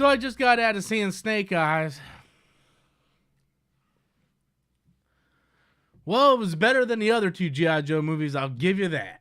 So I just got out of seeing Snake Eyes. Well, it was better than the other two G.I. Joe movies, I'll give you that.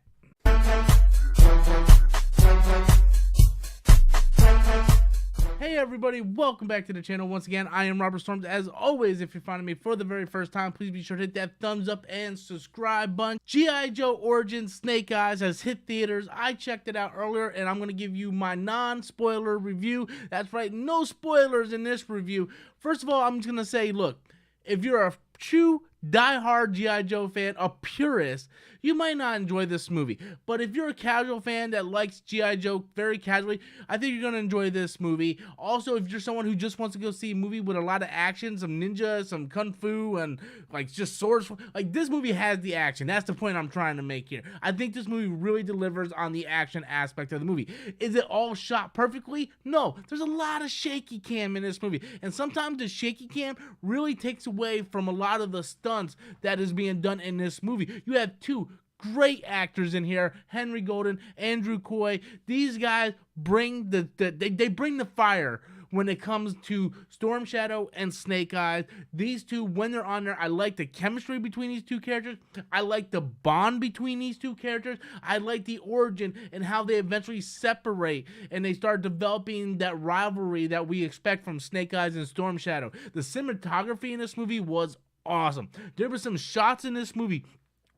Hey everybody, welcome back to the channel. Once again, I am Robert Storms. As always, if you're finding me for the very first time, please be sure to hit that thumbs up and subscribe button. G.I. Joe Origins Snake Eyes has hit theaters. I checked it out earlier, and I'm going to give you my non-spoiler review. That's right, no spoilers in this review. First of all, I'm just going to say, look, if you're a true die-hard G.I. Joe fan, a purist, you might not enjoy this movie. But if you're a casual fan that likes G.I. Joe very casually, I think you're going to enjoy this movie. Also, if you're someone who just wants to go see a movie with a lot of action, some ninja, some kung fu, and like just swords, like this movie has the action. That's the point I'm trying to make here. I think this movie really delivers on the action aspect of the movie. Is it all shot perfectly? No. There's a lot of shaky cam in this movie. And sometimes the shaky cam really takes away from a lot of the stunts that is being done in this movie. You have two great actors in here, Henry Golden, Andrew Coy. These guys bring they bring the fire when it comes to Storm Shadow and Snake Eyes. These two, when they're on there, I like the chemistry between these two characters. I like the bond between these two characters. I like the origin and how they eventually separate and they start developing that rivalry that we expect from Snake Eyes and Storm Shadow. The cinematography in this movie was awesome. There were some shots in this movie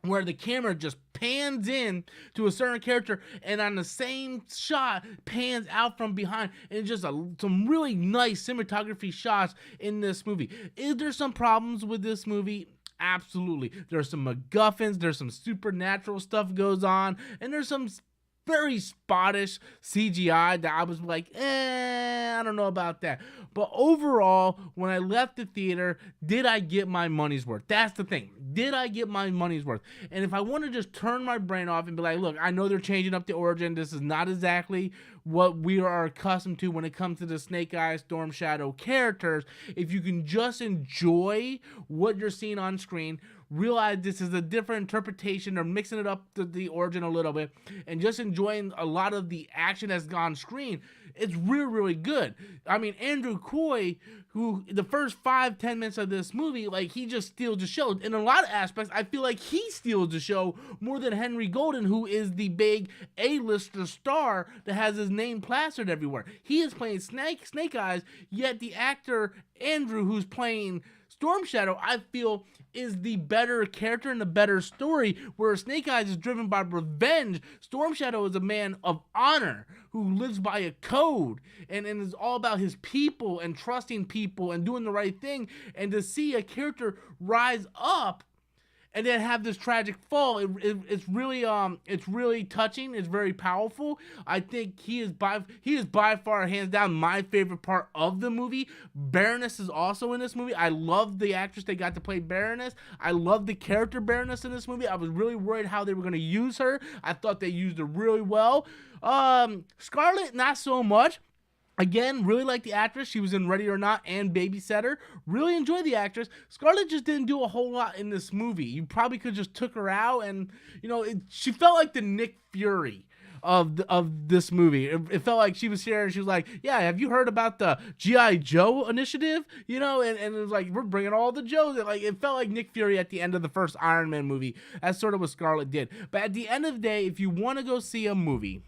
where the camera just pans in to a certain character and on the same shot pans out from behind, and just some really nice cinematography shots in this movie. Is there some problems with this movie? Absolutely. There's some MacGuffins, there's some supernatural stuff goes on, and there's some very spottish CGI that I was like, I don't know about that. But overall, when I left the theater, did I get my money's worth? That's the thing. Did I get my money's worth? And if I want to just turn my brain off and be like, look, I know they're changing up the origin. This is not exactly what we are accustomed to when it comes to the Snake Eyes, Storm Shadow characters. If you can just enjoy what you're seeing on screen, realize this is a different interpretation, or mixing it up to the origin a little bit, and just enjoying a lot of the action that's on screen, it's really, really good. I mean, Andrew Coy, who the first 5-10 minutes of this movie, like, he just steals the show. In a lot of aspects, I feel like he steals the show more than Henry Golden, who is the big A-lister star that has his name plastered everywhere. He is playing Snake Eyes, yet the actor Andrew, who's playing Storm Shadow, I feel is the better character and the better story, where Snake Eyes is driven by revenge. Storm Shadow is a man of honor who lives by a code and is all about his people and trusting people and doing the right thing. And to see a character rise up and then have this tragic fall, it's really touching. It's very powerful. I think he is by far, hands down, my favorite part of the movie. Baroness is also in this movie. I love the actress they got to play Baroness. I love the character Baroness in this movie. I was really worried how they were going to use her. I thought they used her really well. Scarlett, not so much. Again, really like the actress. She was in Ready or Not and Babysitter. Really enjoy the actress. Scarlett just didn't do a whole lot in this movie. You probably could just took her out, and she felt like the Nick Fury of this movie. It felt like she was here and she was like, yeah, have you heard about the G.I. Joe initiative? And it was like, we're bringing all the Joes. Like, it felt like Nick Fury at the end of the first Iron Man movie. That's sort of what Scarlett did. But at the end of the day, if you want to go see a movie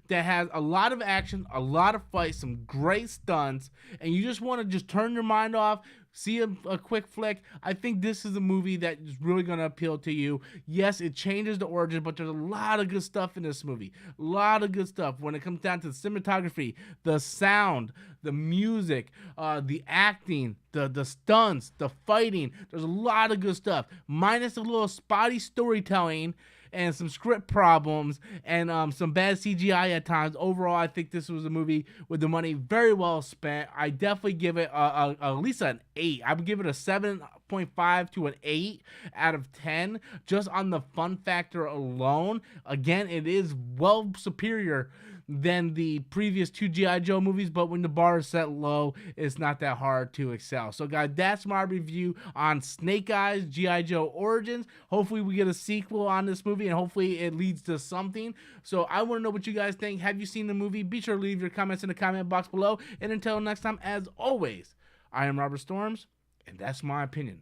that has a lot of action, a lot of fights, some great stunts, and you just want to just turn your mind off, see a quick flick, I think this is a movie that is really going to appeal to you. Yes, it changes the origin, but there's a lot of good stuff in this movie. A lot of good stuff when it comes down to the cinematography, the sound, the music, the acting, the stunts, the fighting. There's a lot of good stuff, minus a little spotty storytelling and some script problems and some bad CGI at times. Overall, I think this was a movie with the money very well spent. I definitely give it at least an 8. I would give it a 7.5 to an 8 out of 10 just on the fun factor alone. Again, it is well superior than the previous two G.I. Joe movies, but when the bar is set low, it's not that hard to excel. So guys, that's my review on Snake Eyes G.I. Joe Origins. Hopefully we get a sequel on this movie, and hopefully it leads to something. So I want to know what you guys think. Have you seen the movie? Be sure to leave your comments in the comment box below. And until next time, as always, I am Robert Storms, and that's my opinion.